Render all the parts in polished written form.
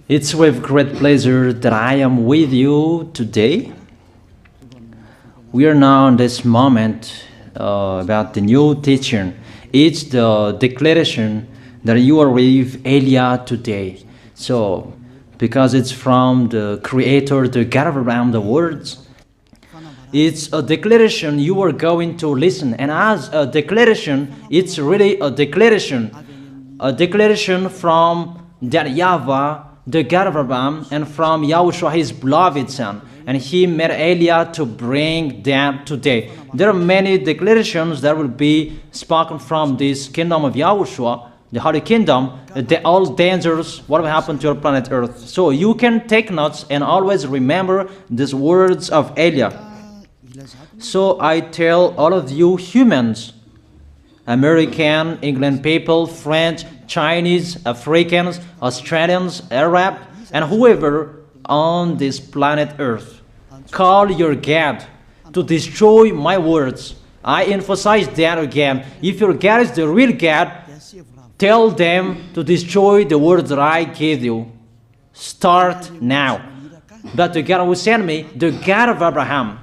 It's with great pleasure that I am with you today. We are now in this moment about the new teaching. It's the declaration that you are with Elia today. So, because it's from the Creator, the God of around the words, it's a declaration you are going to listen. And as a declaration, it's really a declaration from that YAHVAH, the God of Abraham, and from YAHOSHUAH, his beloved son. And he made Elia to bring them today. There are many declarations that will be spoken from this kingdom of YAHOSHUAH, the Holy Kingdom, all dangers, what will happen to your planet Earth. So you can take notes and always remember these words of Elia. So I tell all of you humans, American, England people, French, Chinese, Africans, Australians, Arab, and whoever on this planet Earth, call your God to destroy my words. I emphasize that again. If your God is the real God, tell them to destroy the words that I gave you. Start now. But the God who sent me, the God of Abraham,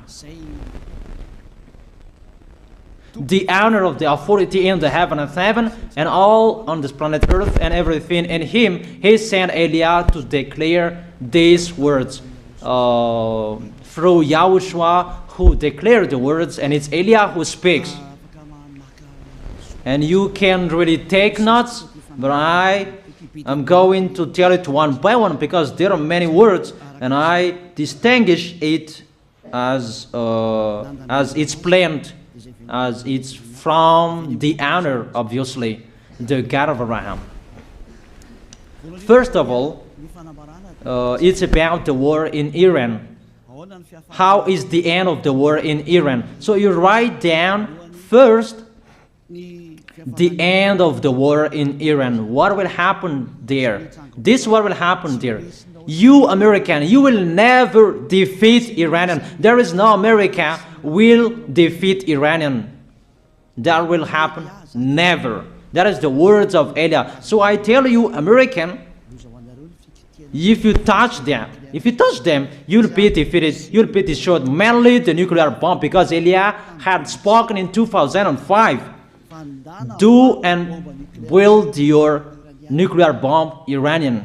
the honor of the authority in the heaven and heaven, and all on this planet Earth and everything in him, he sent Elia to declare these words through YAHOSHUAH, who declared the words, and it's Elia who speaks. And you can really take notes, but I am going to tell it one by one because there are many words, and I distinguish it as it's planned, as it's from the honor, obviously, the God of Abraham. First of all, it's about the war in Iran. How is the end of the war in Iran? So you write down first the end of the war in Iran. What will happen there? This what will happen there. You American, you will never defeat Iranian. There is no America will defeat Iranian. That will happen never. That is the words of Elia. So I tell you, American, if you touch them, you'll be defeated, you'll be destroyed. Mainly the nuclear bomb, because Elia had spoken in 2005. Do and build your nuclear bomb, Iranian.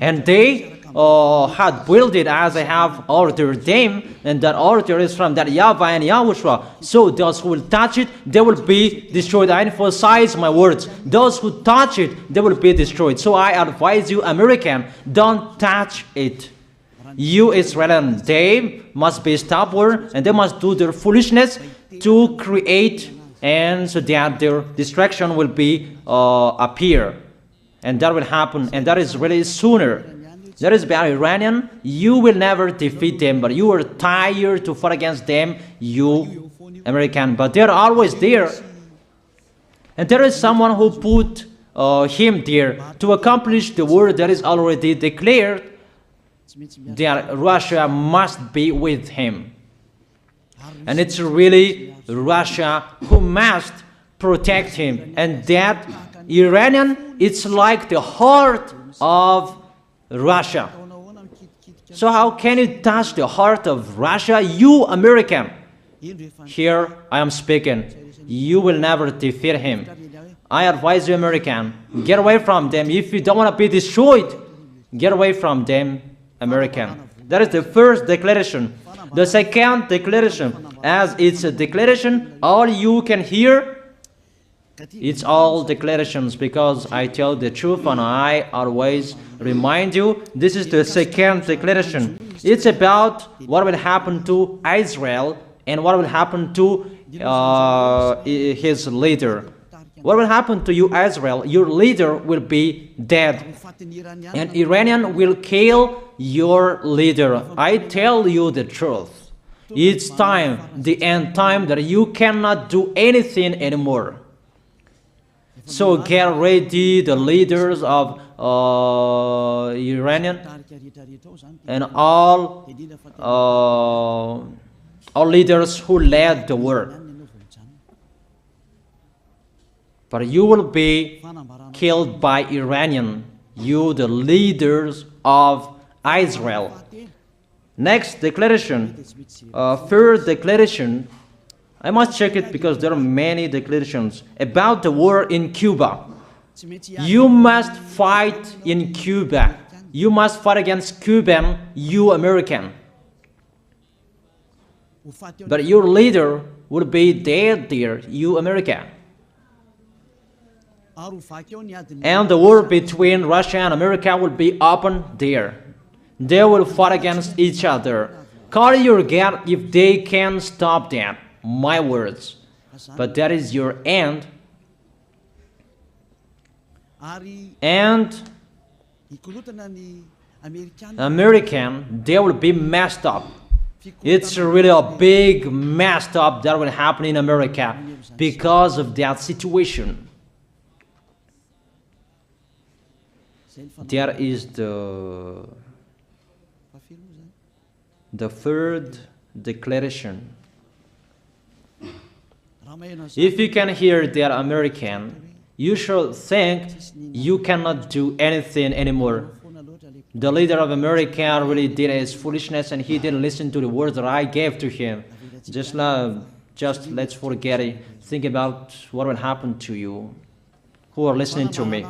And they had built it as I have ordered them, and that order is from that YAHVAH and YAHOSHUAH. So those who will touch it, they will be destroyed. I emphasize my words. Those who touch it, they will be destroyed. So I advise you, American, don't touch it. You Israelis, they must be stubborn, and they must do their foolishness to create, and so that their destruction will be appear. And that will happen, and that is really sooner. That is about Iranian. You will never defeat them, but you are tired to fight against them, you American. But they're always there. And there is someone who put him there to accomplish the word that is already declared, that Russia must be with him. And it's really Russia who must protect him. And that Iranian, it's like the heart of Russia. So how can you touch the heart of Russia, you American? Here I am speaking. You will never defeat him. I advise you, American, get away from them. If you don't want to be destroyed, get away from them, American. That is the first declaration. The second declaration, as it's a declaration, all you can hear, it's all declarations, because I tell the truth and I always remind you, this is the second declaration. It's about what will happen to Israel and what will happen to his leader. What will happen to you, Israel? Your leader will be dead, and Iranian will kill your leader. I tell you the truth. It's time, the end time, that you cannot do anything anymore. So get ready, the leaders of Iranian and all leaders who led the war. But you will be killed by Iranian. you the leaders of Israel. Next declaration, third declaration, I must check it because there are many declarations about the war in Cuba. You must fight in Cuba. You must fight against Cuban, you American. But your leader will be dead there, you America. And the war between Russia and America will be open there. They will fight against each other. Call your God if they can stop that. My words. But that is your end. And American, they will be messed up. It's really a big messed up that will happen in America because of that situation. There is the third declaration. If you can hear that American, you should think you cannot do anything anymore. The leader of America really did his foolishness and he didn't listen to the words that I gave to him. Just let's forget it. Think about what will happen to you who are listening to me.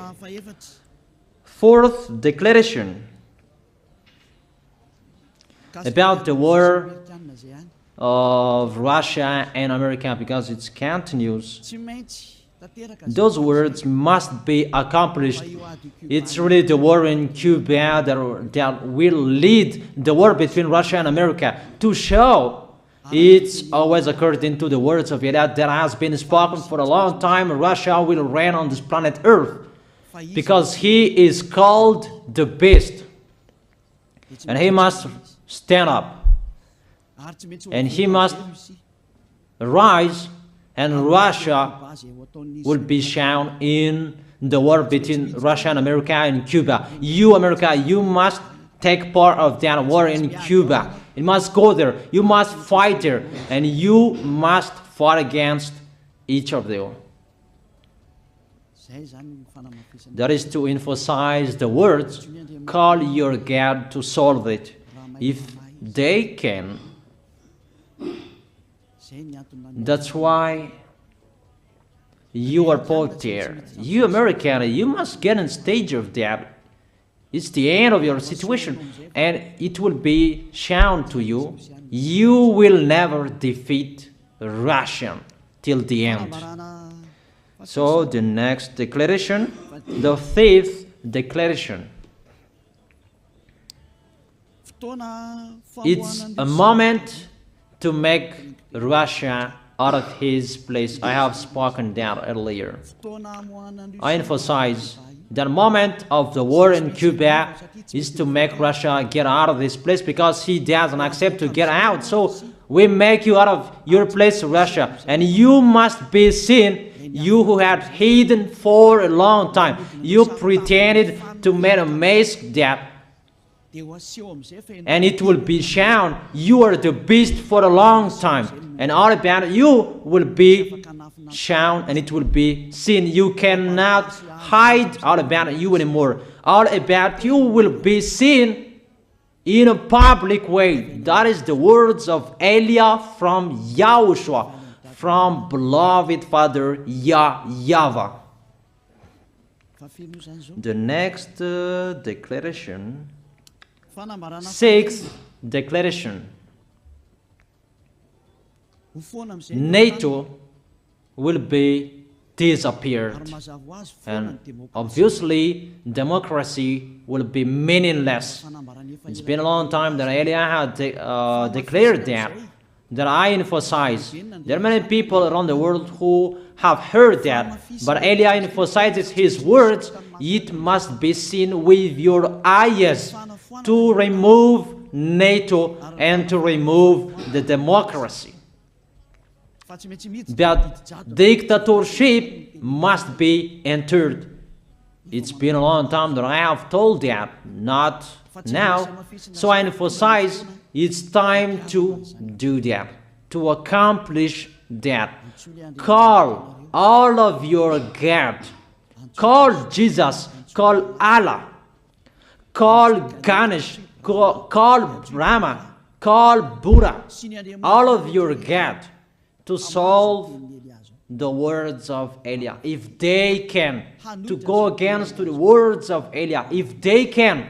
Fourth declaration about the war of Russia and America, because it continues. Those words must be accomplished. It's really the war in Cuba that will lead the war between Russia and America to show it's always according to the words of YAH that has been spoken for a long time. Russia will reign on this planet Earth because he is called the beast, and he must stand up and he must rise, and Russia will be shown in the war between Russia and America and Cuba. You, America, you must take part of that war in Cuba. You must go there. You must fight there. And you must fight against each of them. That is to emphasize the words, call your God to solve it. If they can, that's why you are put there. You American, you must get on stage of that. It's the end of your situation, and it will be shown to you. You will never defeat Russia till the end. So the next declaration, the fifth declaration. It's a moment to make Russia out of his place. I have spoken that earlier. I emphasize the moment of the war in Cuba is to make Russia get out of this place because he doesn't accept to get out. So we make you out of your place, Russia, and you must be seen. You who had hidden for a long time, you pretended to make a mask that, and it will be shown you are the beast for a long time, and all about you will be shown and it will be seen. You cannot hide all about you anymore. All about you will be seen in a public way. That is the words of Elia from YAHOSHUAH, from beloved Father YAHVAH. The next declaration, sixth declaration. NATO will be disappeared, and obviously democracy will be meaningless. It's been a long time that Elia had declared that I emphasize. There are many people around the world who have heard that, but Elia emphasizes his words. It must be seen with your eyes to remove NATO and to remove the democracy. That dictatorship must be entered. It's been a long time that I have told that, not now. So I emphasize it's time to do that, to accomplish that. Call all of your God. Call Jesus. Call Allah. call Ganesh, call Brahma, call Buddha, all of your God, to solve the words of Eliah. If they can, to go against the words of Eliah, if they can,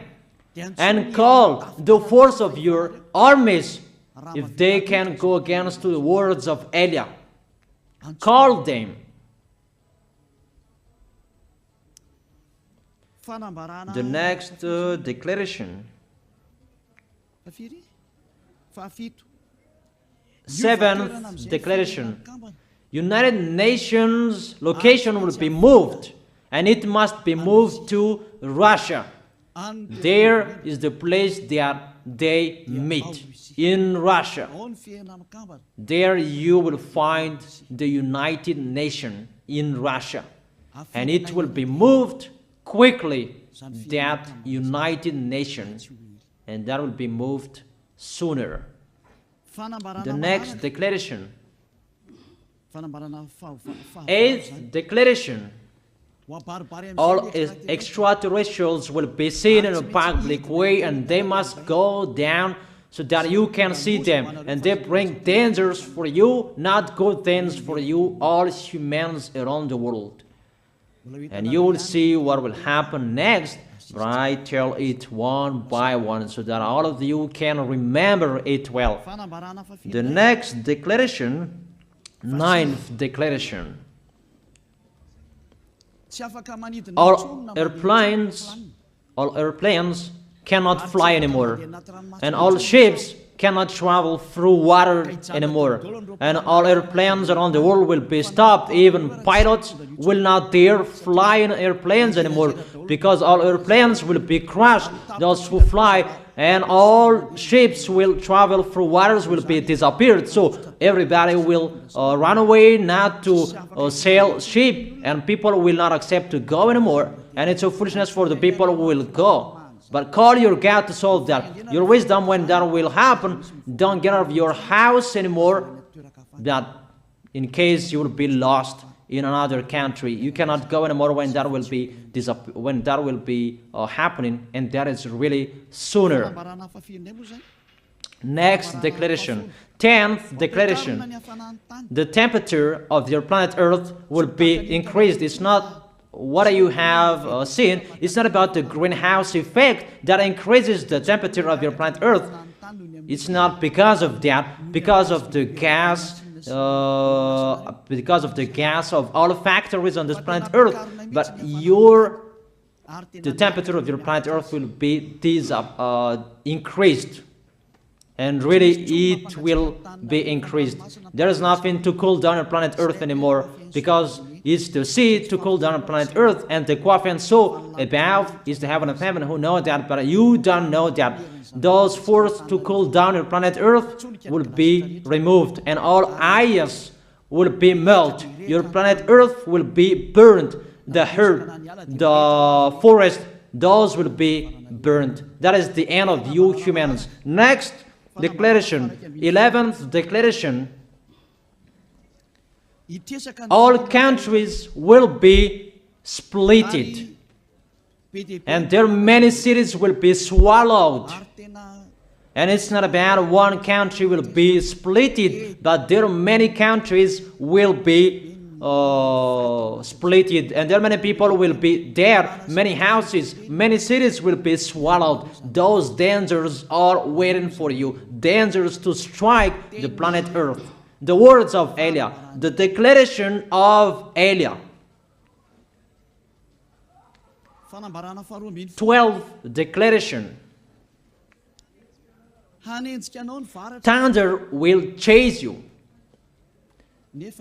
and call the force of your armies, if they can go against the words of Eliah, call them. The next declaration, 7th declaration, United Nations location will be moved, and it must be moved to Russia. There is the place that they meet, in Russia. There you will find the United Nations in Russia, and it will be moved quickly, that United Nations, and that will be moved sooner. The next declaration, 8th declaration, all extraterrestrials will be seen in a public way, and they must go down so that you can see them, and they bring dangers for you, not good things for you, all humans around the world. And you will see what will happen next, but I tell it one by one so that all of you can remember it well. The next declaration, 9th declaration, all airplanes cannot fly anymore, and all ships cannot travel through water anymore, and all airplanes around the world will be stopped. Even pilots will not dare fly in airplanes anymore, because all airplanes will be crushed, those who fly, and all ships will travel through waters will be disappeared. So everybody will run away not to sail ship, and people will not accept to go anymore, and it's a foolishness for the people who will go. But call your God to solve that. Your wisdom when that will happen. Don't get out of your house anymore, that in case you will be lost in another country. You cannot go anymore when that will be happening, and that is really sooner. Next declaration, 10th declaration, the temperature of your planet Earth will be increased. It's not what you have seen. It's not about the greenhouse effect that increases the temperature of your planet Earth. It's not because of that, because of the gas, of all factories on this planet Earth. But the temperature of your planet Earth will be increased, and really it will be increased. There is nothing to cool down your planet Earth anymore, because it's the sea to cool down planet Earth, and the Qaf and so above is the heaven of heaven. Who know that? But you don't know that. Those forces to cool down your planet Earth will be removed, and all ice will be melted. Your planet Earth will be burned. The earth, the forest, those will be burned. That is the end of you humans. Next declaration, 11th declaration, all countries will be splitted, and their many cities will be swallowed. And it's not about one country will be splitted, but there are many countries will be splitted, and there are many people will be there, many houses, many cities will be swallowed. Those dangers are waiting for you, dangers to strike the planet Earth. The words of Eliah, the declaration of Eliah. 12th declaration. Thunder will chase you.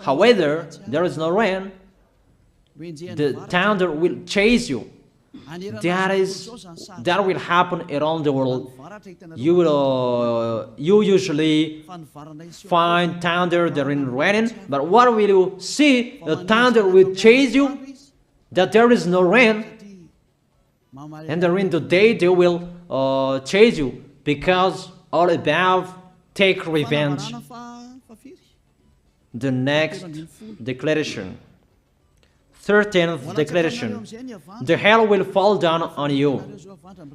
However, there is no rain. The thunder will chase you. That will happen around the world. You usually find thunder during raining, but what will you see? The thunder will chase you, that there is no rain, and during the day they will chase you, because all above take revenge. The next declaration, 13th declaration. The hell will fall down on you.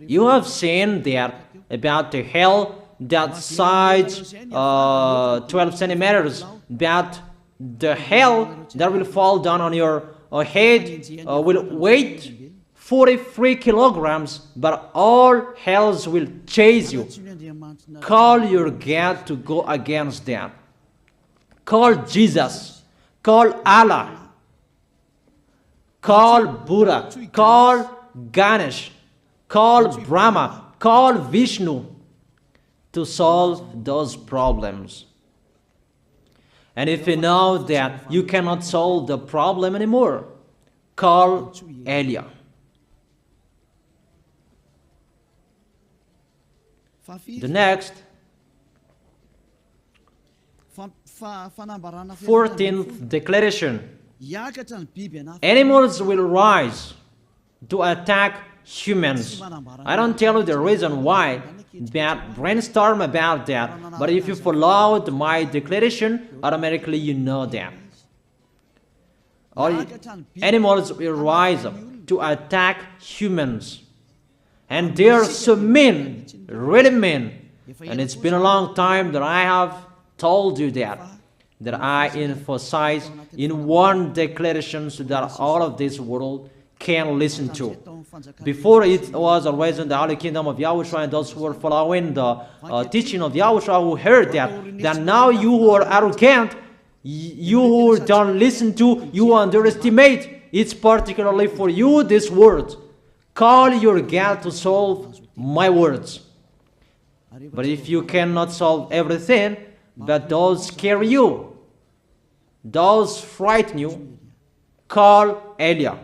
You have seen that about the hell that size 12 centimeters, that the hell that will fall down on your head will weigh 43 kilograms, but all hells will chase you. Call your God to go against that. Call Jesus. Call Allah. Call Buddha. Call Ganesh. Call Brahma. Call Vishnu to solve those problems. And if you know that you cannot solve the problem anymore, call YAH. The next, 14th declaration. Animals will rise to attack humans. I don't tell you the reason why, but brainstorm about that. But if you followed my declaration, automatically you know that. All animals will rise up to attack humans. And they are so mean, really mean. And it's been a long time that I have told you that I emphasize in one declaration so that all of this world can listen to. Before it was always in the Holy Kingdom of YAHOSHUAH, and those who were following the teaching of YAHOSHUAH who heard that now you who are arrogant, you who don't listen to, you underestimate. It's particularly for you, this word. Call your God to solve my words. But if you cannot solve everything, but those scare you, those frighten you, call YAH.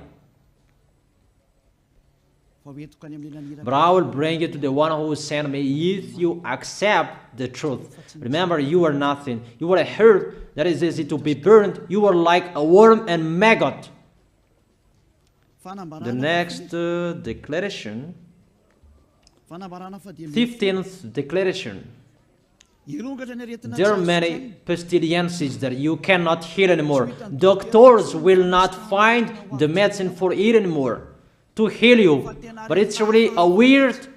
But I will bring you to the one who sent me if you accept the truth. Remember, you are nothing. You are a herb that is easy to be burned. You are like a worm and maggot. The next declaration, 15th declaration. There are many pestilences that you cannot heal anymore. Doctors will not find the medicine for it anymore to heal you. But it's really a weird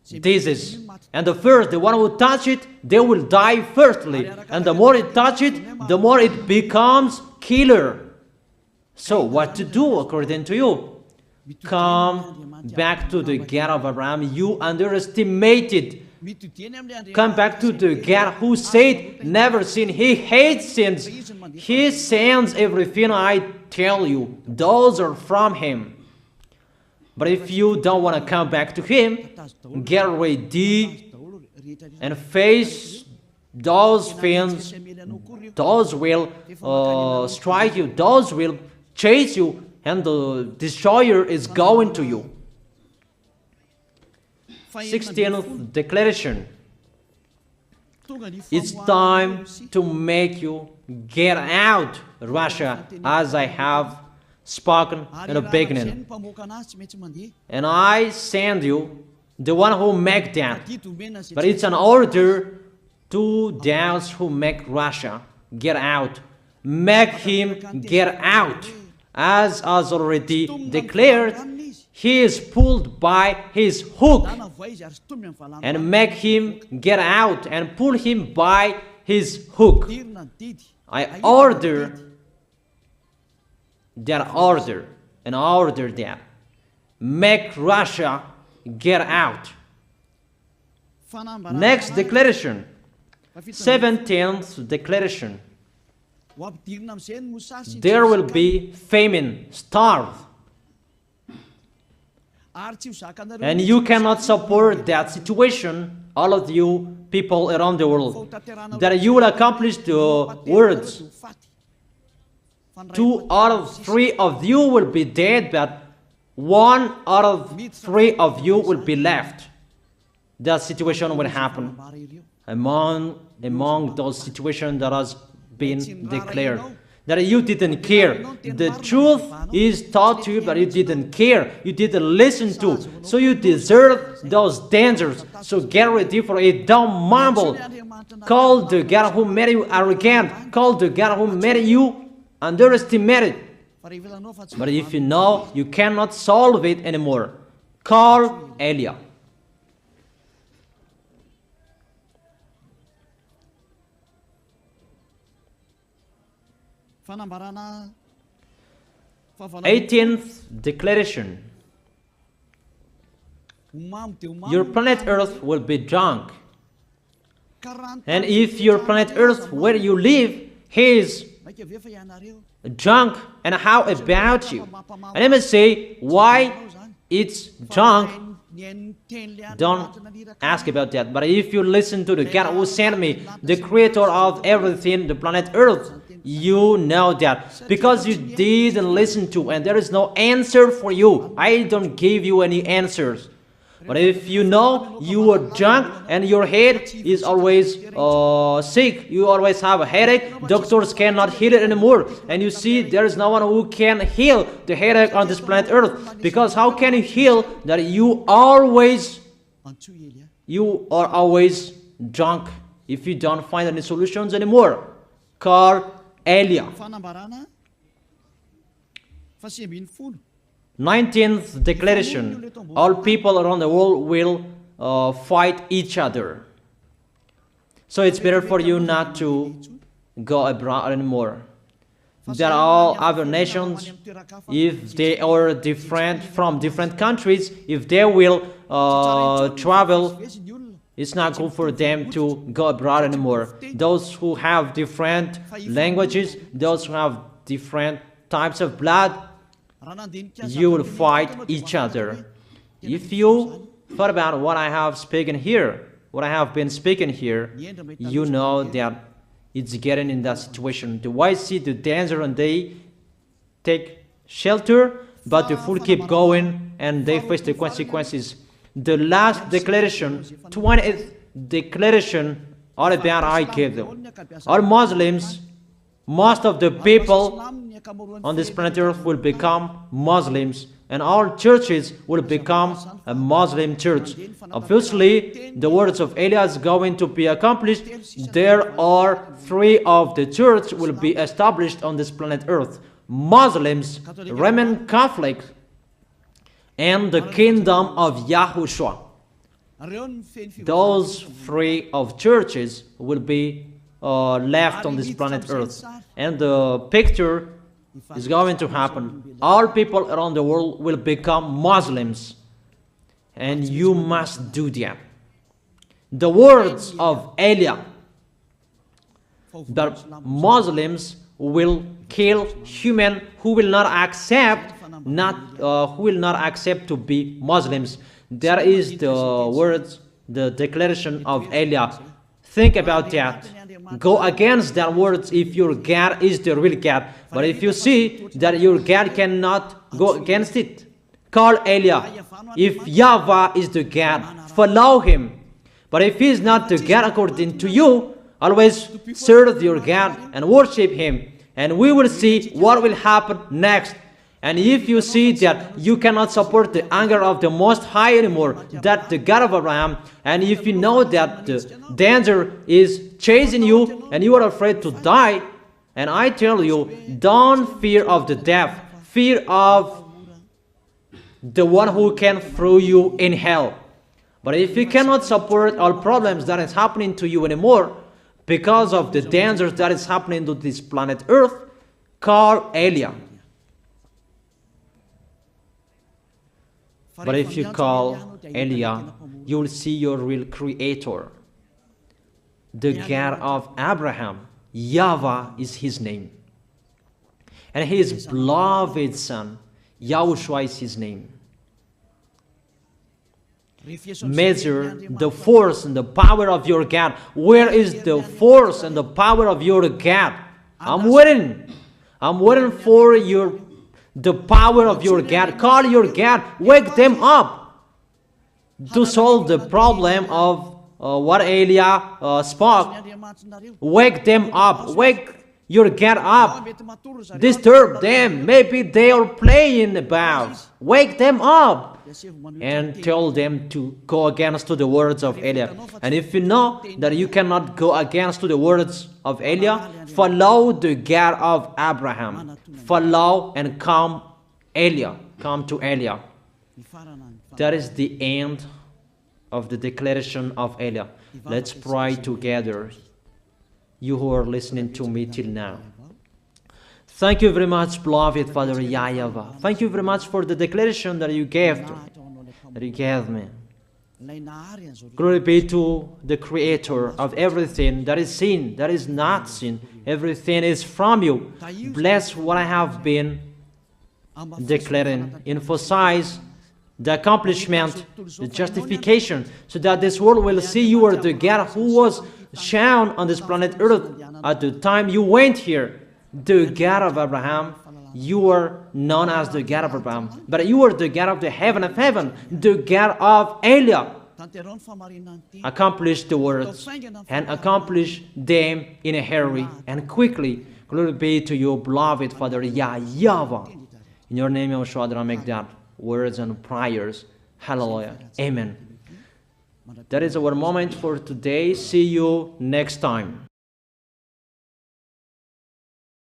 disease. And the one who touch it, they will die firstly. And the more it touch it, the more it becomes killer. So what to do according to you? Come back to the God of Abraham. You underestimated. Come back to the God who said, never sin. He hates sins. He sends everything I tell you. Those are from Him. But if you don't want to come back to Him, get ready and face those things. Those will strike you. Those will chase you. And the destroyer is going to you. 16th declaration. It's time to make you get out, Russia, as I have spoken in the beginning. And I send you the one who make that. But it's an order to those who make Russia get out. Make him get out. As already declared, he is pulled by his hook, and make him get out and pull him by his hook. I order that order and order that. Make Russia get out. Next declaration, 17th declaration. There will be famine, starve. And you cannot support that situation, all of you people around the world, that you will accomplish the words. 2 out of 3 of you will be dead, but 1 out of 3 of you will be left. That situation will happen among those situations that has been declared. That you didn't care. The truth is taught to you, but you didn't care. You didn't listen to. So you deserve those dangers. So get ready for it. Don't mumble. Call the God who made you arrogant. Call the God who made you underestimate it. But if you know you cannot solve it anymore, call Eliah. Eighteenth declaration. Your planet Earth will be drunk. And if your planet Earth where you live is drunk, and how about you? And let me say why it's drunk. Don't ask about that. But if you listen to the God who sent me, the creator of everything, the planet Earth, you know that. Because you didn't listen to, and there is no answer for you. I don't give you any answers. But if you know you are drunk and your head is always sick, you always have a headache, doctors cannot heal it anymore. And you see there is no one who can heal the headache on this planet Earth. Because how can you heal that you are always drunk if you don't find any solutions anymore? Call Eliah. 19th declaration. All people around the world will fight each other. So it's better for you not to go abroad anymore. There are all other nations, if they are different from different countries, if they will travel, it's not good for them to go abroad anymore. Those who have different languages, those who have different types of blood, you will fight each other. If you thought about what I have spoken here, what I have been speaking here, you know that it's getting in that situation. The wise see the danger and they take shelter, but the fool keep going and they face the consequences. The last declaration, 20th declaration, all about I gave them. All Muslims, most of the people on this planet Earth will become Muslims, and all churches will become a Muslim church. Obviously, the words of Eliah is going to be accomplished. There are 3 of the church will be established on this planet Earth: Muslims, Roman Catholic, and the kingdom of YAHOSHUAH. Those 3 of churches will be left on this planet Earth, and the picture is going to happen. All people around the world will become Muslims, and you must do that. The words of Eliah, that Muslims will kill human who will not accept to be Muslims. That is the words, the declaration of Eliah. Think about that. Go against that words if your God is the real God. But if you see that your God cannot go against it, call Eliah. If YAHVAH is the God, follow him. But if he is not the God according to you, always serve your God and worship him. And we will see what will happen next. And if you see that you cannot support the anger of the Most High anymore, that the God of Abraham, and if you know that the danger is chasing you and you are afraid to die, and I tell you, don't fear of the death, fear of the one who can throw you in hell. But if you cannot support all problems that is happening to you anymore, because of the dangers that is happening to this planet Earth, call Eliah. But if you call Eliah, you will see your real creator, the God of Abraham. YAHVAH is his name. And his beloved son, YAHOSHUAH is his name. Measure the force and the power of your God. Where is the force and the power of your God? I'm waiting. I'm waiting for the power of your God. Call your God. Wake them up to solve the problem of what Eliah spoke. Wake them up. Wake You get up, disturb them. Maybe they are playing about. Wake them up and tell them to go against to the words of Eliah. And if you know that you cannot go against to the words of Eliah, follow the God of Abraham. Follow and come to Eliah. That is the end of the declaration of Eliah. Let's pray together. You who are listening to me till now. Thank you very much, beloved Father YAHVAH. Thank you very much for the declaration that you gave me. Glory be to the Creator of everything that is seen, that is not seen. Everything is from you. Bless what I have been declaring. Emphasize the accomplishment, the justification, so that this world will see you are the God who was shown on this planet Earth at the time you went here. The God of Abraham. You are known as the God of Abraham, but you are the God of the heaven of heaven, the God of Eliah. Accomplish the words and accomplish them in a hurry and quickly. Glory be to you, beloved Father YAHVAH. In your name, YAHOSHUAH, I make that words and prayers. Hallelujah. Amen. That is our moment for today. See you next time.